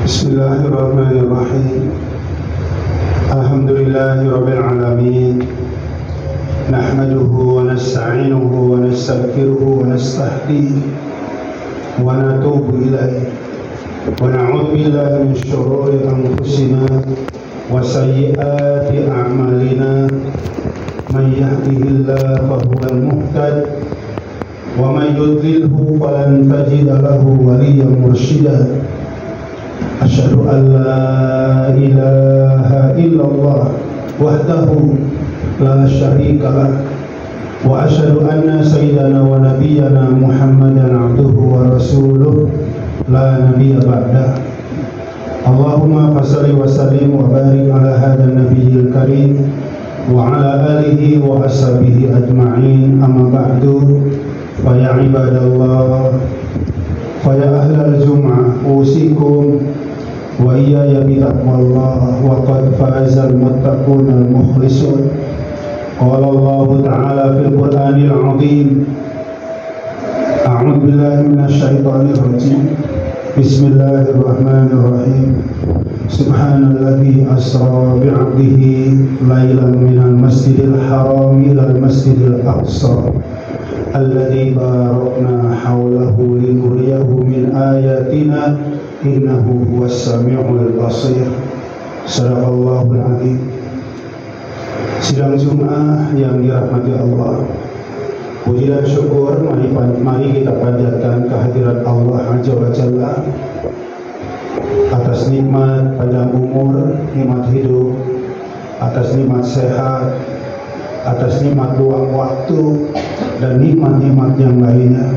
Bismillahirrahmanirrahim. Alhamdulillahirabbil alamin. Nahmaduhu wa nasta'inuhu wa nastaghfiruhu wa nastahdihi wa natubu ilaihi wa na'udzu billahi min shururi anfusina wa sayyiati a'malina. Man yahdihillahu fahuwal muhtad wa man yudlilhu falan tajida lahu waliyyan mursyida. Asyhadu an la ilaha illallah wahdahu la syarika lah wa asyhadu anna sayyidana wa nabiyyana Muhammadan abduhu wa rasuluh la nabiyya ba'dah. Allahumma fassalli wa sallim wa barik ala hadzal nabiyil karim wa ala alihi wa ashabihi ajma'in. Amma ba'du, fa ya ibadallah, fa ya ahlal jum'ah, usikum wa iyaya bitaqwallah wa qad fazal muttaqunal mukhlisun. Qala Allah ta'ala fil Qur'anil 'azim. A'udzu billahi minasy syaithanir rajim. Bismillahirrahmanirrahim. Subhanalladzi asra bi'abdihi lailan minal masjidil haram ilal masjidil aqsa alladzi barakna haulahu linuriyahu min ayatina innahu huwas sami'ul basir. Shadaqallahul azim. Sidang Jumat yang dirahmati Allah, puji dan syukur mari kita panjatkan kehadirat Allah Azza wa Jalla atas nikmat panjang umur, nikmat hidup, atas nikmat sehat, atas nikmat luang waktu, dan nikmat-nikmat yang lainnya.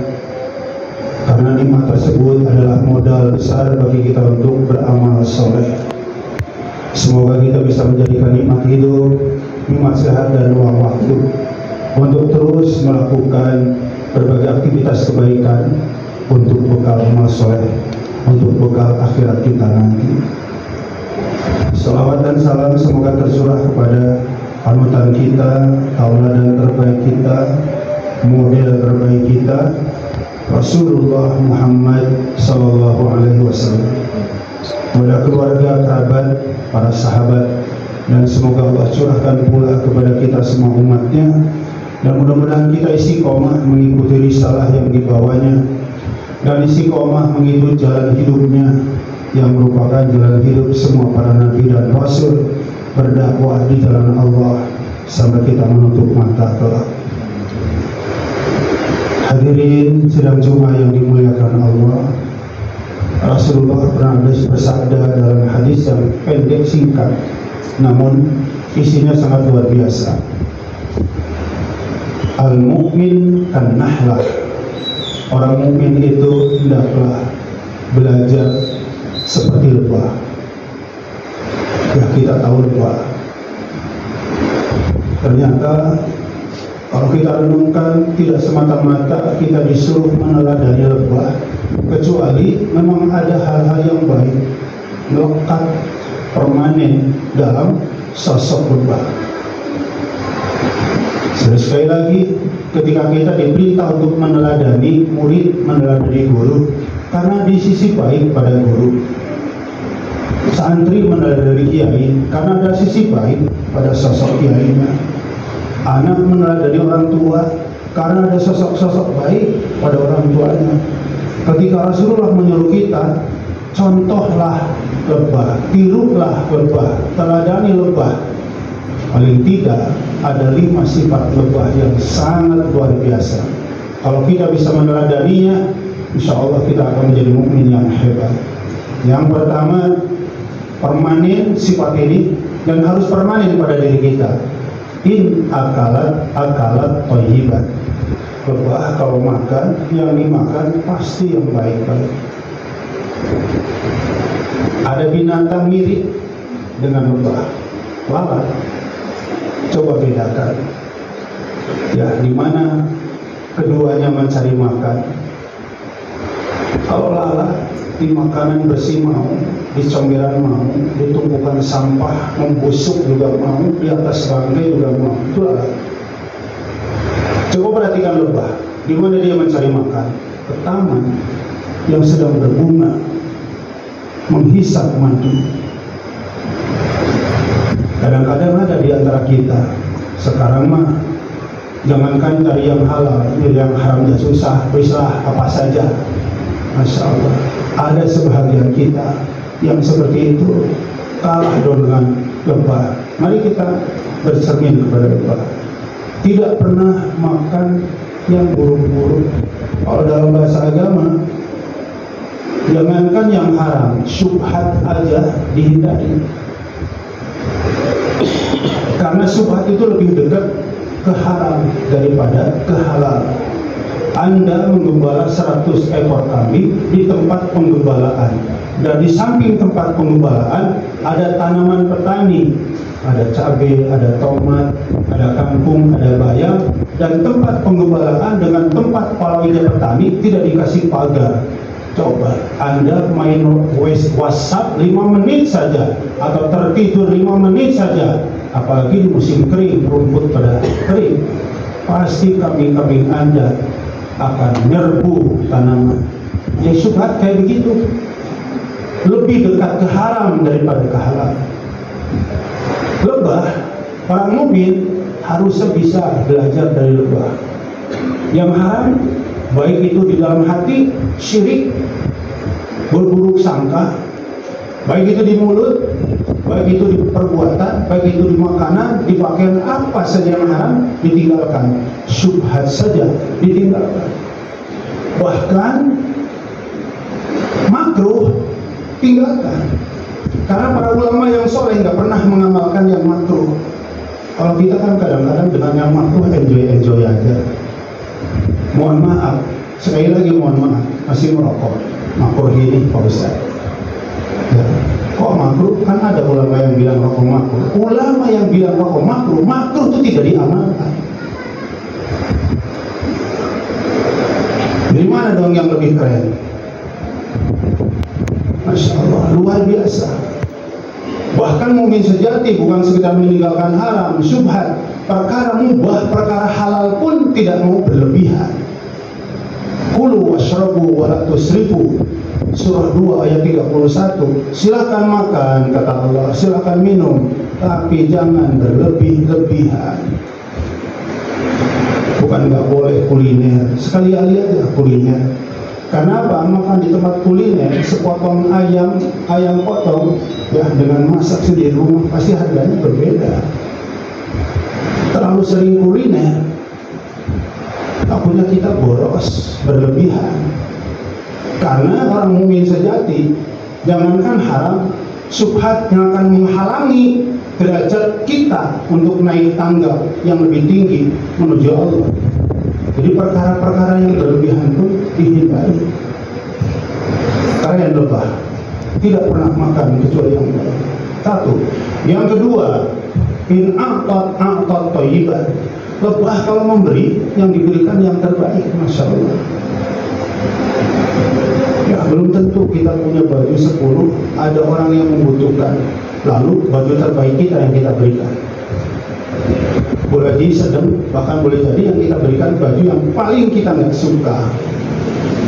Karena nikmat tersebut adalah modal besar bagi kita untuk beramal soleh. Semoga kita bisa menjadikan nikmat hidup, nikmat sehat, dan luang waktu untuk terus melakukan berbagai aktivitas kebaikan untuk bekal amal soleh, untuk bekal akhirat kita nanti. Salawat dan salam semoga tercurah kepada panutan kita, tauladan terbaik kita, model terbaik kita, Rasulullah Muhammad sallallahu alaihi wasallam, kepada keluarga, kerabat, para sahabat, dan semoga Allah curahkan pula kepada kita semua umatnya, dan mudah-mudahan kita istiqomah mengikuti risalah yang dibawanya dan istiqomah mengikuti jalan hidupnya yang merupakan jalan hidup semua para nabi dan rasul, berdakwah di jalan Allah sampai kita menutup mata kelak. Hadirin sidang Jumat yang dimuliakan Allah, Rasulullah pernah bersabda dalam hadis yang pendek singkat namun isinya sangat luar biasa. Al-mu'min kan nahlah. Orang mukmin itu hendaklah belajar seperti lebah. Ya, kita tahu lebah. Ternyata kalau kita renungkan, tidak semata-mata kita disuruh meneladani lebah, kecuali memang ada hal-hal yang baik melekat permanen dalam sosok lebah. Sekali lagi, ketika kita diperintah untuk meneladani murid, meneladani guru, karena di sisi baik pada guru. Santri meneladani kiai karena ada sisi baik pada sosok kiainya. Anak meneladani orang tua karena ada sosok-sosok baik pada orang tuanya. Ketika Rasulullah menyuruh kita, contohlah lebah, tirulah lebah, teladani lebah. Paling tidak ada 5 sifat lebah yang sangat luar biasa. Kalau kita bisa meneladaninya, insya Allah kita akan menjadi mukmin yang hebat. Yang pertama, permanen sifat ini, dan harus permanen pada diri kita. In akalat thayyiban. Lebah kalau makan, yang dimakan pasti yang baik-baik. Ada binatang mirip dengan lebah, lalat. Coba bedakan, ya, di mana keduanya mencari makan. Kalau lalat di makanan bersih mau, di comberan mau, di tumpukan sampah membusuk juga mau, di atas bangkai juga mau. Itu lalat. Coba perhatikan lebah, di mana dia mencari makan? Ke taman yang sedang berbunga. menghisap madu. Kadang-kadang ada di antara kita sekarang mah jangankan cari yang halal, yang haram ya susah, bislah apa saja. Masya Allah, ada sebahagian kita yang seperti itu, kalah dengan lebah. Mari kita bercermin kepada lebah. Tidak pernah makan yang buruk-buruk. Kalau dalam bahasa agama, jangankan yang haram, syubhat aja dihindari. Karena syubhat itu lebih dekat ke haram daripada ke halal. Anda menggembala 100 ekor kambing di tempat penggembalaan, dan di samping tempat penggembalaan ada tanaman petani, ada cabai, ada tomat, ada kangkung, ada bayam, dan tempat penggembalaan dengan tempat palawija petani tidak dikasih pagar. Coba Anda main WhatsApp 5 menit saja atau tertidur 5 menit saja, apalagi di musim kering, rumput pada kering, pasti kambing-kambing Anda akan menyerbu tanaman. Ya syubhat kayak begitu, lebih dekat ke haram daripada ke halal. Lebah, orang mukmin harusnya bisa belajar dari lebah. Yang haram, baik itu di dalam hati, syirik, berburuk sangka, baik itu di mulut, baik itu di perbuatan, baik itu di makanan, di pakaian, apa saja yang haram ditinggalkan. Syubhat saja ditinggalkan. Bahkan makruh tinggalkan. Karena para ulama yang soleh nggak pernah mengamalkan yang makruh. Kalau kita kan kadang-kadang dengan yang makruh enjoy aja. Mohon maaf, sekali lagi mohon maaf, masih merokok. Makruh ini Pak Ustaz. Ya. Kok makruh? Kan ada ulama yang bilang rokok makruh. Ulama yang bilang rokok makruh, makruh itu tidak diamalkan. Dari mana dong yang lebih keren? Masya Allah, luar biasa. Bahkan mukmin sejati bukan sekedar meninggalkan haram, syubhat, perkara mubah, perkara halal pun tidak mau berlebihan. Kulu washrabu wa la tusrifu. Surah 2 ayat 31. Silakan makan, kata Allah, silakan minum, tapi jangan berlebih-lebihan. Bukan nggak boleh kuliner, sekali-kali aja kuliner. Kenapa? Makan di tempat kuliner, sepotong ayam potong, ya dengan masak sendiri rumah, pasti harganya berbeda. Terlalu sering kuliner, takutnya kita boros, berlebihan. Karena orang mukmin sejati, jangankan haram, syubhat yang akan menghalangi derajat kita untuk naik tangga yang lebih tinggi menuju Allah. Jadi perkara-perkara yang berlebihan pun dihindari. Kalian lebah tidak pernah makan kecuali yang baik. Satu. Yang kedua, in a'tat thayyiban. Lebah kalau memberi, yang diberikan yang terbaik, Masya Allah. Ya, belum tentu kita punya baju 10, ada orang yang membutuhkan, lalu baju terbaik kita yang kita berikan. Boleh jadi sedang, bahkan boleh jadi yang kita berikan baju yang paling kita nggak suka.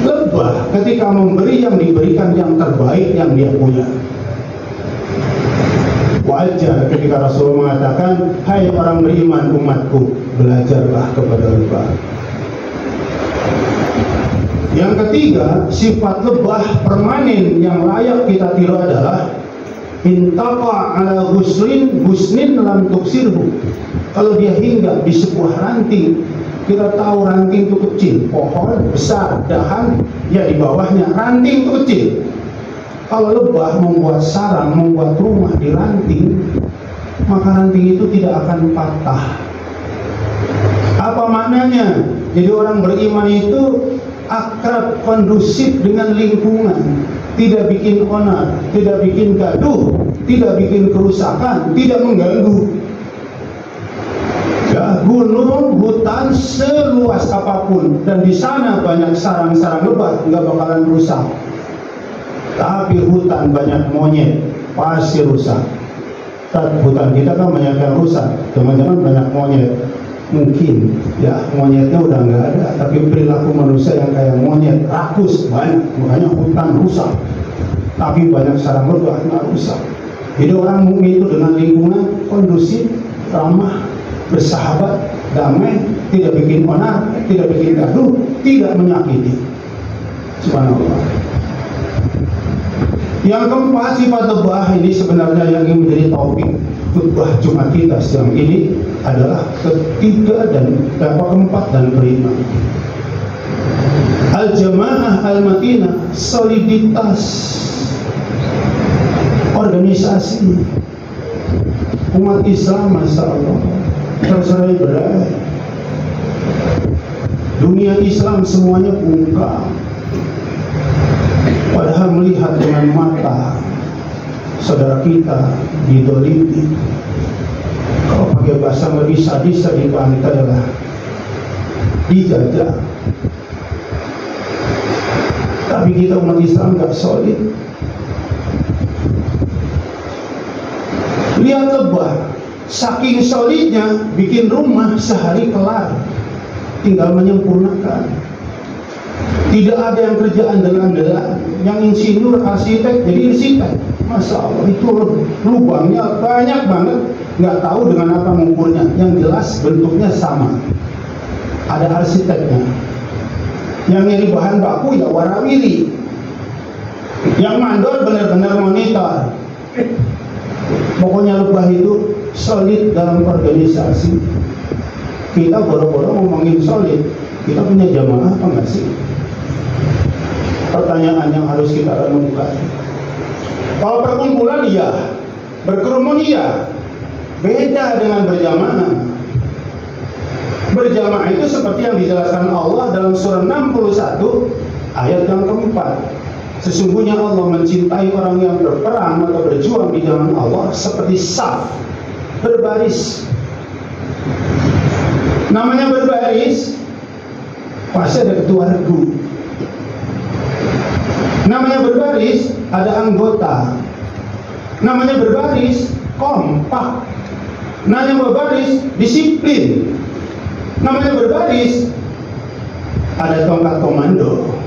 Lebah ketika memberi, yang diberikan yang terbaik yang dia punya. Wajar ketika Rasulullah mengatakan, hai orang beriman umatku, belajarlah kepada lebah. Yang ketiga, sifat lebah permanen yang layak kita tiru adalah intaqa ala husnin lam tuksirhu. Kalau dia hinggap di sebuah ranting, kita tahu ranting itu kecil, pohon besar, dahan, ya di bawahnya ranting itu kecil. Kalau lebah membuat sarang, membuat rumah di ranting, maka ranting itu tidak akan patah. Apa maknanya? Jadi orang beriman itu akrab, kondusif dengan lingkungan, tidak bikin onar, tidak bikin gaduh, tidak bikin kerusakan, tidak mengganggu. Ya, gunung, hutan seluas apapun, dan di sana banyak sarang-sarang lebah, nggak bakalan rusak. Tapi hutan banyak monyet, pasti rusak. Hutan kita kan banyak yang rusak, teman-teman, banyak monyet. Mungkin ya monyetnya udah nggak ada, tapi perilaku manusia yang kayak monyet rakus banyak, makanya hutan rusak. tapi banyak sarang lebah nggak rusak. Jadi orang mukmin itu dengan lingkungan kondusif, ramah, bersahabat, damai, tidak bikin onar, tidak bikin gaduh, tidak menyakiti. Subhanallah. Yang keempat, sifat lebah ini sebenarnya yang ingin menjadi topik khutbah Jumat kita siang ini adalah ketiga dan keempat dan kelima. Al-Jamaah Al-Matinah, soliditas organisasi umat Islam, Masya Allah, terserai berai. Dunia Islam semuanya bungkam, padahal melihat dengan mata saudara kita didolimi. Kalau pakai bahasa lebih sadis di pantai lah, dijajah. Tapi kita umat Islam gak solid. Lihat lebah, saking solidnya bikin rumah sehari kelar, tinggal menyempurnakan. Tidak ada yang kerjaan delan-delan, yang insinyur arsitek jadi arsitek. Masya Allah, itu lubangnya banyak banget, nggak tahu dengan apa mengukurnya. Yang jelas bentuknya sama, ada arsiteknya. Yang nyari bahan baku ya warawiri, yang mandor benar-benar monitor. Pokoknya lebah itu solid dalam organisasi. Kita boro-boro ngomongin solid, kita punya jamaah apa enggak sih? Pertanyaan yang harus kita renungkan. Kalau perkumpulan iya, berkerumun iya, beda dengan berjamaah. Berjamaah itu seperti yang dijelaskan Allah dalam surah 61 ayat yang keempat. Sesungguhnya Allah mencintai orang yang berperang atau berjuang di jalan Allah seperti saf, berbaris. Namanya berbaris, pasti ada ketua regu. Namanya berbaris, ada anggota. Namanya berbaris, kompak. Namanya berbaris, disiplin. Namanya berbaris, ada tongkat komando.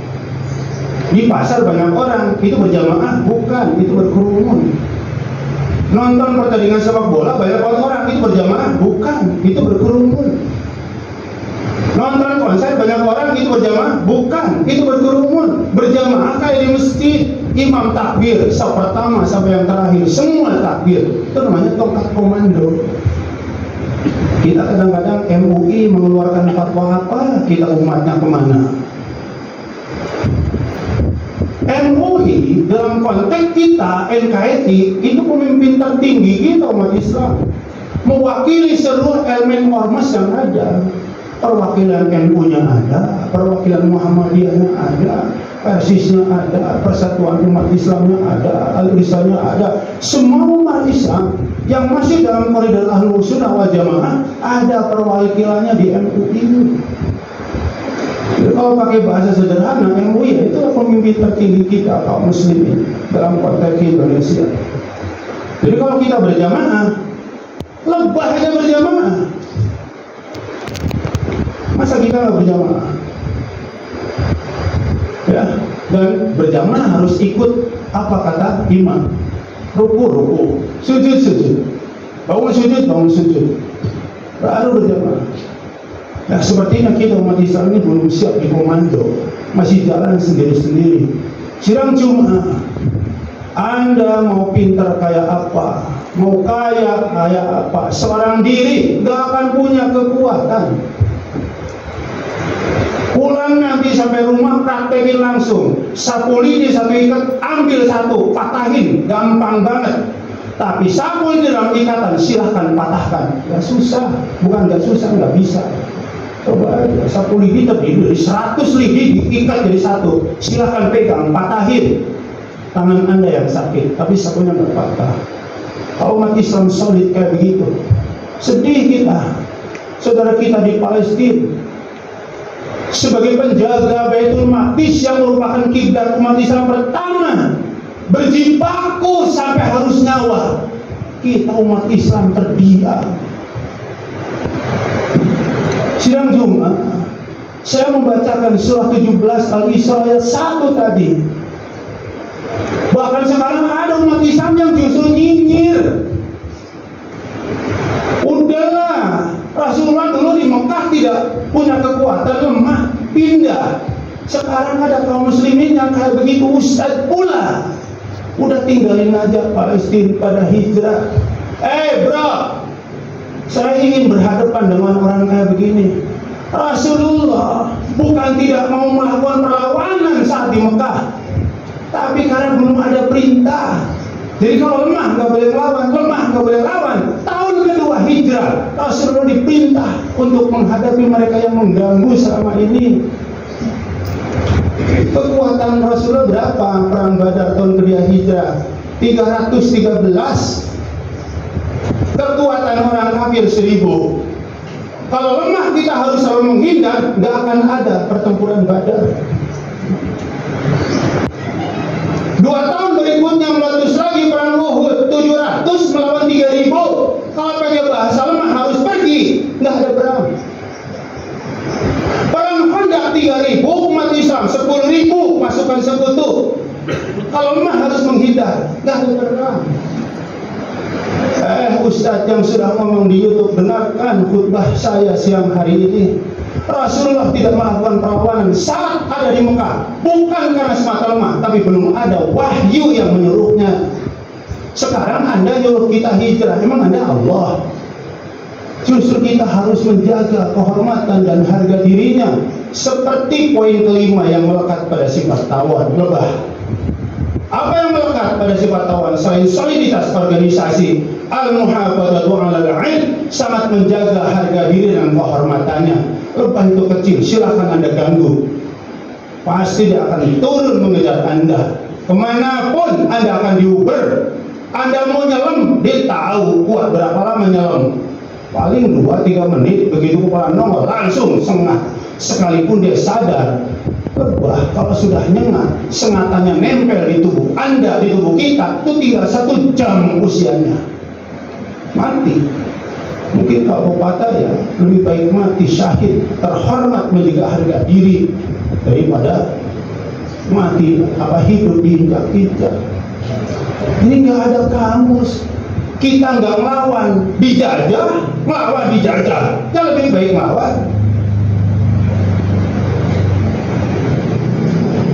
Di pasar banyak orang, itu berjamaah, bukan, itu berkerumun. Nonton pertandingan sepak bola banyak orang, itu berjamaah, bukan, itu berkerumun. Nonton konser banyak orang, itu berjamaah, bukan, itu berkerumun. Berjamaah kayak di masjid, imam takbir, pertama sampai yang terakhir, semua takbir. Itu namanya tongkat komando. Kita kadang-kadang MUI mengeluarkan fatwa apa, kita umatnya kemana? MUI dalam konteks kita, NKRI, itu pemimpin tertinggi kita umat Islam, mewakili seluruh elemen ormas yang ada. Perwakilan NU-nya ada, perwakilan Muhammadiyahnya ada, Persisnya ada, Persatuan Umat Islamnya ada, Al-Irsanya ada. Semua umat Islam yang masih dalam koridor Ahlus Sunnah wal Jamaah ada perwakilannya di MUI. Jadi kalau pakai bahasa sederhana, MUI itu pemimpin tertinggi kita kaum muslimin dalam konteks Indonesia. Jadi kalau kita berjamaah, lebah aja berjamaah. Masa kita nggak berjamaah? Ya, dan berjamaah harus ikut apa kata imam. Ruku, sujud, bangun sujud, baru berjamaah. Nah, sepertinya kita umat Islam ini belum siap di komando, masih jalan sendiri-sendiri. Sidang Jumat, Anda mau pintar kayak apa, mau kaya kayak apa, seorang diri gak akan punya kekuatan. Pulang nanti sampai rumah praktekin langsung, sapu lidi satu ikat, ambil satu, patahin, gampang banget. Tapi sapu lidi dalam ikatan silahkan patahkan, gak susah, bukan gak susah, gak bisa. Coba aja, sapu lidi terdiri dari 100 lidi diikat jadi satu, silahkan pegang, patahin. Tangan Anda yang sakit, tapi sapunya gak patah. Kalau umat Islam solid kayak begitu, sedih kita. Saudara kita di Palestina sebagai penjaga Baitul Maqdis yang merupakan kiblat umat Islam pertama, berjibaku sampai harus nyawa. Kita umat Islam terdiam. Sidang Jumat, saya membacakan surah 17 Al-Isra ayat 1 tadi. Bahkan sekarang ada umat Islam yang justru nyinyir. Udahlah, Rasulullah dulu di Mekah tidak punya kekuatan, lemah, pindah. Sekarang ada kaum muslimin yang kayak begitu, ustaz pula. Udah tinggalin aja Palestina pada hijrah. Bro, saya ingin berhadapan dengan orang kayak begini. Rasulullah bukan tidak mau melakukan perlawanan saat di Mekah, tapi karena belum ada perintah. Jadi kalau lemah nggak boleh lawan, lemah nggak boleh lawan. Tahun kedua hijrah, Rasulullah diperintah untuk menghadapi mereka yang mengganggu selama ini. Kekuatan Rasulullah berapa perang Badar tahun kedua hijrah? 313. Kekuatan orang kafir 1000. Kalau lemah kita harus selalu menghindar, nggak akan ada pertempuran Badar. 2 tahun berikutnya meletus lagi perang Uhud, 700 melawan 3000. Kalau pakai bahasa lemah harus pergi, nggak ada perang. Perang Khandaq 3000, umat Islam 10.000 pasukan sekutu. Kalau lemah harus menghindar, nggak ada perang. Ustadz yang sudah ngomong di YouTube, dengarkan khutbah saya siang hari ini. Rasulullah tidak melakukan perlawanan saat ada di Mekah, bukan karena semata lemah, tapi belum ada wahyu yang menyuruhnya. Sekarang Anda nyuruh kita hijrah, emang Anda Allah? Justru kita harus menjaga kehormatan dan harga dirinya, seperti poin kelima yang melekat pada sifat tawar lebah. Apa yang melekat pada sifat tawar selain soliditas organisasi? Al-muhafadzatu 'alal 'ilm, sangat menjaga harga diri dan kehormatannya. Lebah itu kecil, silakan Anda ganggu, pasti dia akan turun mengejar Anda. Kemanapun Anda akan diuber. Anda mau nyelam, dia tahu kuat berapa lama nyelam. Paling 2-3 menit, begitu kepala nongol langsung sengat. Sekalipun dia sadar, lebah kalau sudah nyengat, sengatannya nempel di tubuh Anda, di tubuh kita, itu tinggal 1 jam usianya, mati. Mungkin kalau pepatah ya, lebih baik mati syahid, terhormat menjaga harga diri, daripada mati hidup diinjak-injak. Ini nggak ada kamus. Kita nggak melawan, dijajah, melawan dijajah. Ya lebih baik melawan.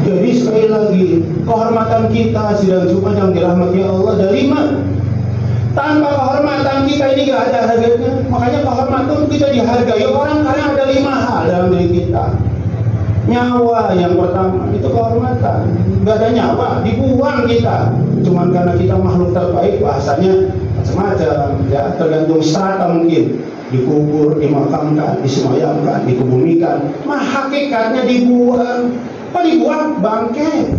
Jadi sekali lagi, kehormatan kita sidang Jumat yang dirahmati Allah dari mana? Tanpa kehormatan kita ini gak ada harganya. Makanya kehormatan kita dihargai orang karena ada 5 hal dalam diri kita. Nyawa yang pertama, itu kehormatan. Gak ada nyawa, dibuang kita. Cuman karena kita makhluk terbaik, bahasanya macam-macam ya, tergantung strata mungkin. Dikubur, dimakamkan, disemayamkan, dikebumikan. Hakikatnya dibuang. Apa dibuang? Bangke.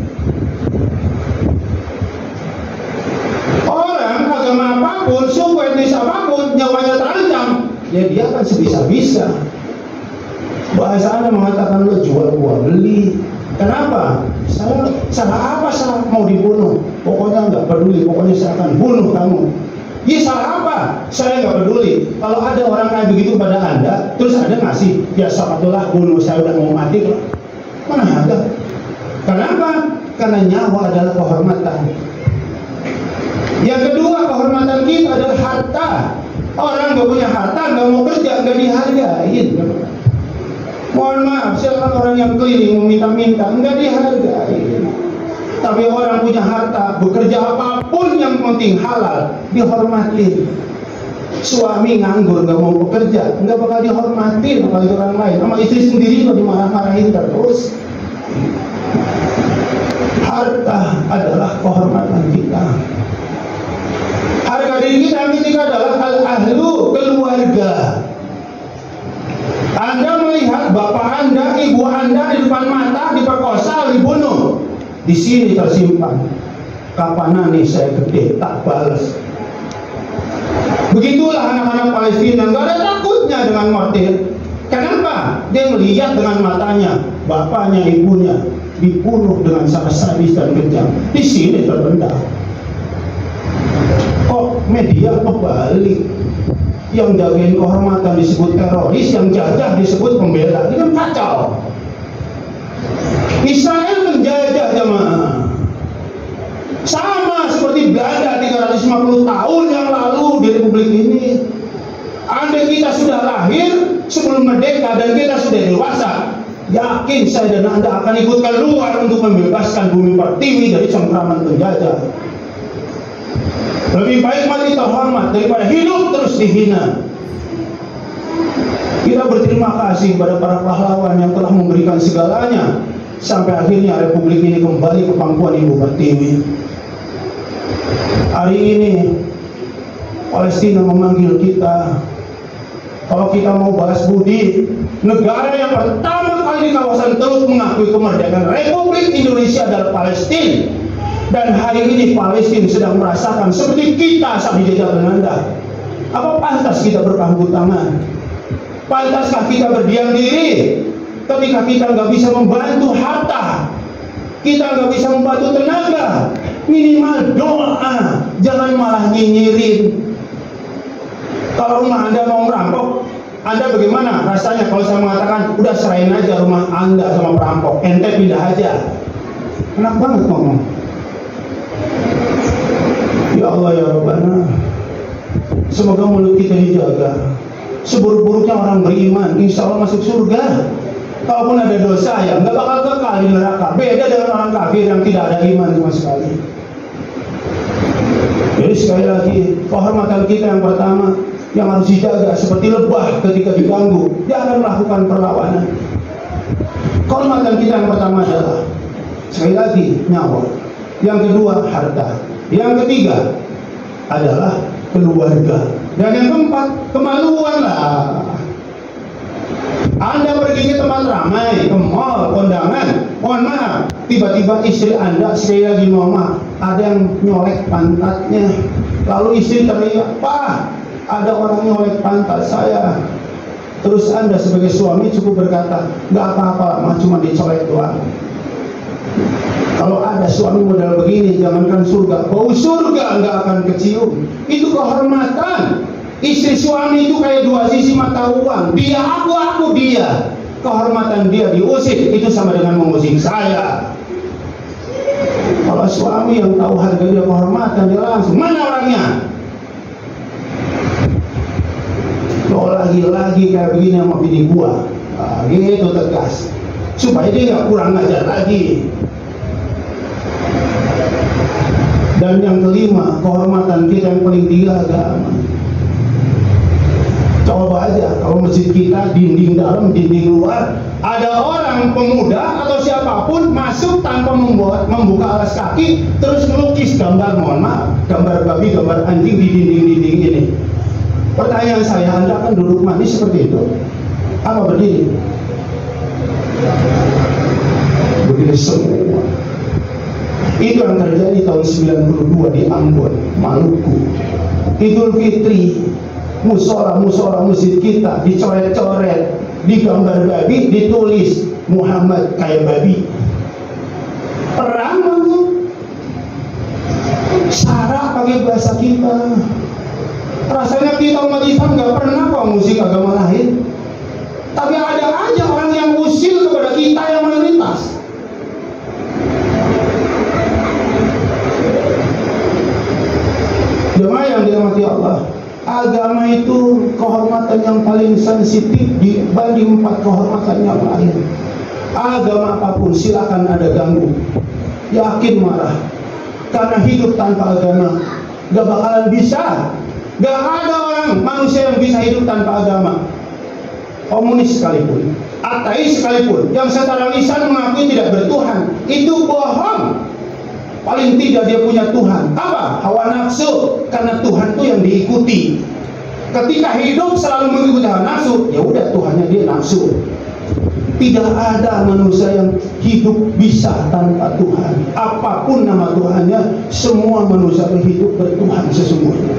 Orang agama apapun, suku etnis apapun, nyawanya terancam, ya dia akan sebisa-bisa. Bahasa Anda mengatakan lo jual gua beli. Kenapa? Saya salah apa? Salah mau dibunuh? Pokoknya nggak peduli. Pokoknya saya akan bunuh kamu. Ya salah apa? Saya nggak peduli. Kalau ada orang kayak begitu pada Anda, terus Anda ngasih, ya sapatulah bunuh, saya udah mau mati kok. Mana ada? Kenapa? Karena nyawa adalah kehormatan. Yang kedua, kehormatan kita adalah harta. Orang nggak punya harta, nggak mau kerja, nggak dihargain. Mohon maaf, siapa orang yang keliling meminta-minta, nggak dihargain. Tapi orang punya harta, bekerja apapun yang penting halal, dihormatin. Suami nganggur, nggak mau bekerja, nggak bakal dihormatin apalagi orang lain. Sama istri sendiri kok dimarah-marahin terus. Harta adalah kehormatan kita. Harga diri kita yang ketiga adalah al-ahlu, keluarga. Anda melihat bapak Anda, ibu Anda di depan mata diperkosa, dibunuh. Di sini tersimpan. Kapan nih saya gede tak balas. Begitulah anak-anak Palestina, nggak ada takutnya dengan martir. Kenapa? Dia melihat dengan matanya bapaknya, ibunya dibunuh dengan sangat sadis dan kejam. Di sini terpendam. Kok media kebalik? Yang jagain kehormatan disebut teroris, yang jajah disebut pembela. Ini kan kacau. Israel menjajah jemaah. Sama seperti Belanda 350 tahun yang lalu di Republik ini. Andai kita sudah lahir sebelum merdeka dan kita sudah dewasa, yakin saya dan Anda akan ikut keluar untuk membebaskan bumi Pertiwi dari cengkraman penjajah. Lebih baik mati terhormat daripada hidup terus dihina. Kita berterima kasih kepada para pahlawan yang telah memberikan segalanya sampai akhirnya Republik ini kembali ke pangkuan Ibu Pertiwi. Hari ini Palestina memanggil kita. Kalau kita mau balas budi, negara yang pertama kali di kawasan Teluk mengakui kemerdekaan Republik Indonesia adalah Palestina. Dan hari ini Palestina sedang merasakan seperti kita saat dijajah Belanda. Apa pantas kita berpangku tangan? Pantaskah kita berdiam diri ketika kita nggak bisa membantu harta, kita nggak bisa membantu tenaga, minimal doa, jangan malah nyinyirin. Kalau rumah Anda mau merampok, Anda bagaimana rasanya kalau saya mengatakan udah serahin aja rumah Anda sama perampok, ente pindah aja? Enak banget ngomong. Ya Allah ya Rabbana, semoga mulut kita dijaga. Seburuk-buruknya orang beriman, insya Allah masuk surga. Kalaupun ada dosa ya nggak bakal kekal di neraka. Beda dengan orang kafir yang tidak ada iman sama sekali. Jadi sekali lagi, kehormatan kita yang pertama yang harus dijaga seperti lebah ketika diganggu, dia akan melakukan perlawanan. Kehormatan kita yang pertama adalah sekali lagi nyawa. Yang kedua harta. Yang ketiga adalah keluarga. Dan yang keempat kemaluan lah. Anda pergi ke tempat ramai, ke mall, kondangan, mohon maaf, tiba-tiba istri Anda sekali lagi mohon maaf, ada yang nyolek pantatnya. Lalu istri teriak, "Pak, ada orang nyolek pantat saya." Terus Anda sebagai suami cukup berkata, "Nggak apa-apa, mah cuma dicolek doang." Kalau ada suami model begini, jangankan surga, bau surga nggak akan kecium. Itu kehormatan. Istri suami itu kayak dua sisi mata uang. Dia aku dia. Kehormatan dia diusik, itu sama dengan mengusik saya. Kalau suami yang tahu harga dia kehormatan, dia langsung, "Mana orangnya?" Lo lagi-lagi kayak begini sama bini gua. Nah, gitu tegas. Supaya dia nggak kurang ajar lagi. Dan yang kelima, kehormatan kita yang paling tinggi agama. Coba aja kalau masjid kita dinding dalam, dinding luar, ada orang pemuda atau siapapun masuk tanpa membuka alas kaki, terus melukis gambar, mohon maaf, gambar babi, gambar anjing di dinding-dinding ini. Pertanyaan saya, Anda akan duduk manis seperti itu? Apa berdiri? Begini semua. Itu yang terjadi tahun 92 di Ambon, Maluku. Idul Fitri, musola masjid kita dicoret-coret, digambar babi, ditulis Muhammad kayak babi. Perang itu syarat pakai bahasa kita. Rasanya kita umat Islam nggak pernah kok musik agama lain. Tapi ada aja orang yang usil kepada kita yang mayoritas. Jemaah yang dirahmati Allah, agama itu kehormatan yang paling sensitif dibanding 4 kehormatan yang lain. Agama apapun silakan Anda ganggu, yakin marah, karena hidup tanpa agama gak bakalan bisa. Gak ada orang manusia yang bisa hidup tanpa agama. Komunis sekalipun, ateis sekalipun, yang secara lisan mengakui tidak bertuhan, itu bohong. Paling tidak dia punya Tuhan. Apa? Hawa nafsu. Karena Tuhan itu yang diikuti. Ketika hidup selalu mengikuti hawa nafsu, ya udah Tuhannya dia nafsu. Tidak ada manusia yang hidup bisa tanpa Tuhan. Apapun nama Tuhannya, semua manusia hidup bertuhan sesungguhnya.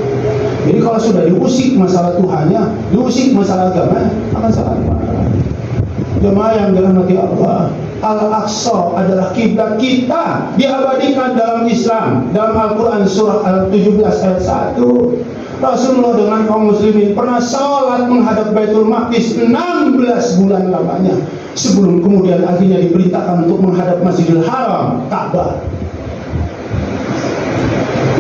Jadi kalau sudah diusik masalah Tuhannya, diusik masalah agama, akan salah marah. Jemaah yang dirahmati Allah, Al-Aqsa adalah kiblat kita, diabadikan dalam Islam. Dalam Al-Quran surah Al-17 ayat 1, Rasulullah dengan kaum muslimin pernah sholat menghadap Baitul Maqdis 16 bulan lamanya, sebelum kemudian akhirnya diperintahkan untuk menghadap Masjidil Haram, Ka'bah.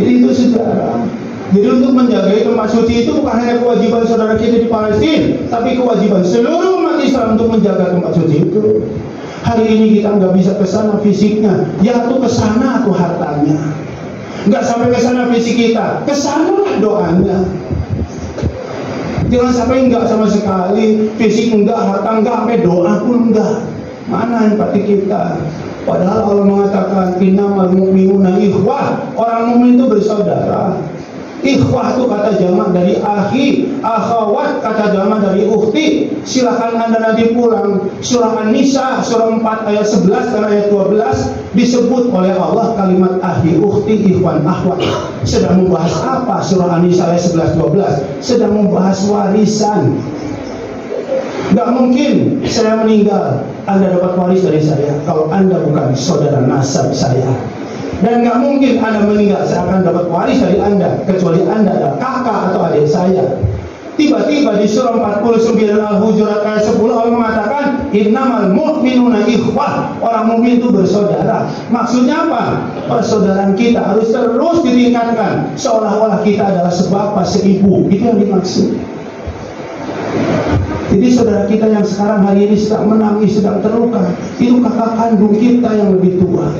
Jadi itu sejarah. Jadi untuk menjaga tempat suci itu bukan hanya kewajiban saudara kita di Palestina, tapi kewajiban seluruh umat Islam untuk menjaga tempat suci itu. Hari ini kita nggak bisa ke sana fisiknya, ya tuh ke sana tuh hartanya. Nggak sampai ke sana fisik kita, ke sana doanya. Jangan sampai enggak sama sekali, fisik enggak, harta enggak, sampai doa pun enggak. Mana empati kita? Padahal Allah mengatakan innamal mu'minuna ikhwah. Orang mukmin itu bersaudara. Ikhwah itu kata jamak dari akhi, akhawat kata jamak dari ukhti. Silakan Anda nanti pulang surah An-Nisa surah 4 ayat 11 dan ayat 12 disebut oleh Allah kalimat akhi, ukhti, ikhwan, akhwat. Sedang membahas apa surah An-Nisa ayat 11 12? Sedang membahas warisan. Gak mungkin saya meninggal Anda dapat waris dari saya kalau Anda bukan saudara nasab saya. Dan gak mungkin Anda meninggal saya akan dapat waris dari Anda kecuali Anda adalah kakak atau adik saya. Tiba-tiba di surah 49 Al-Hujurat ayat 10 Allah mengatakan innamal mu'minuna ikhwah. Orang mukmin itu bersaudara. Maksudnya apa? Persaudaraan kita harus terus ditingkatkan seolah-olah kita adalah sebapak seibu. Itu yang dimaksud. Jadi saudara kita yang sekarang hari ini sedang menangis, sedang terluka, itu kakak kandung kita yang lebih tua.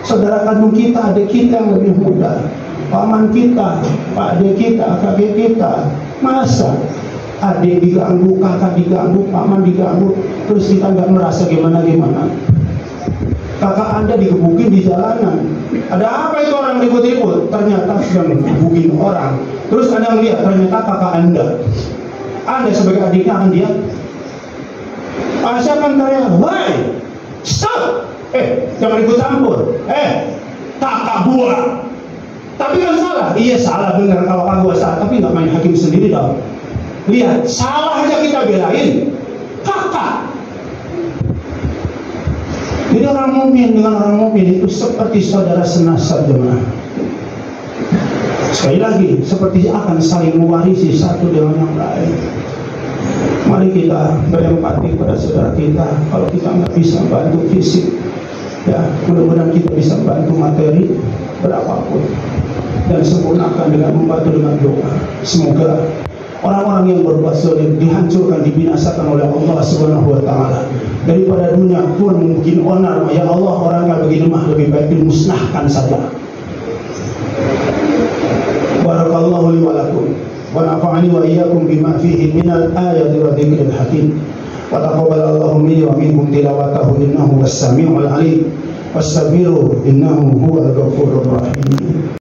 Saudara kandung kita, adik kita yang lebih muda, paman kita, pak adik kita, kakek kita. Masa adik diganggu, kakak diganggu, paman diganggu, terus kita nggak merasa gimana-gimana? Kakak Anda digebukin di jalanan. Ada apa itu orang ribut-ribut? Ternyata sedang digebukin orang. Terus Anda melihat ternyata kakak Anda sebagai adiknya akan dia akan teriak, "Woi, stop! Jangan ikut campur. Kakak gua." Tapi kan salah. Iya salah benar kalau kakak gua salah. Tapi nggak main hakim sendiri dong. Lihat, salah aja kita belain kakak. Jadi orang mukmin dengan orang mukmin itu seperti saudara senasab jemaah. Sekali lagi, seperti akan saling mewarisi satu dengan yang lain. Mari kita berempati pada saudara kita. Kalau kita nggak bisa bantu fisik, ya mudah-mudahan kita bisa bantu materi berapapun dan sempurnakan dengan membantu dengan doa. Semoga orang-orang yang berbuat zalim dihancurkan, dibinasakan oleh Allah Subhanahu wa taala. Daripada dunia pun mungkin onar, ya Allah orang yang begini mah lebih baik dimusnahkan saja. Barakallahu li wa lakum wa nafa'ani wa iyyakum bima fihi minal ayati wa dzikril hakim. Wa taqabbalallahu minni wa minkum tilawatahu innahu was-sami'ul 'alim. Wastaghfiruhu innahu huwal ghafurur rahim.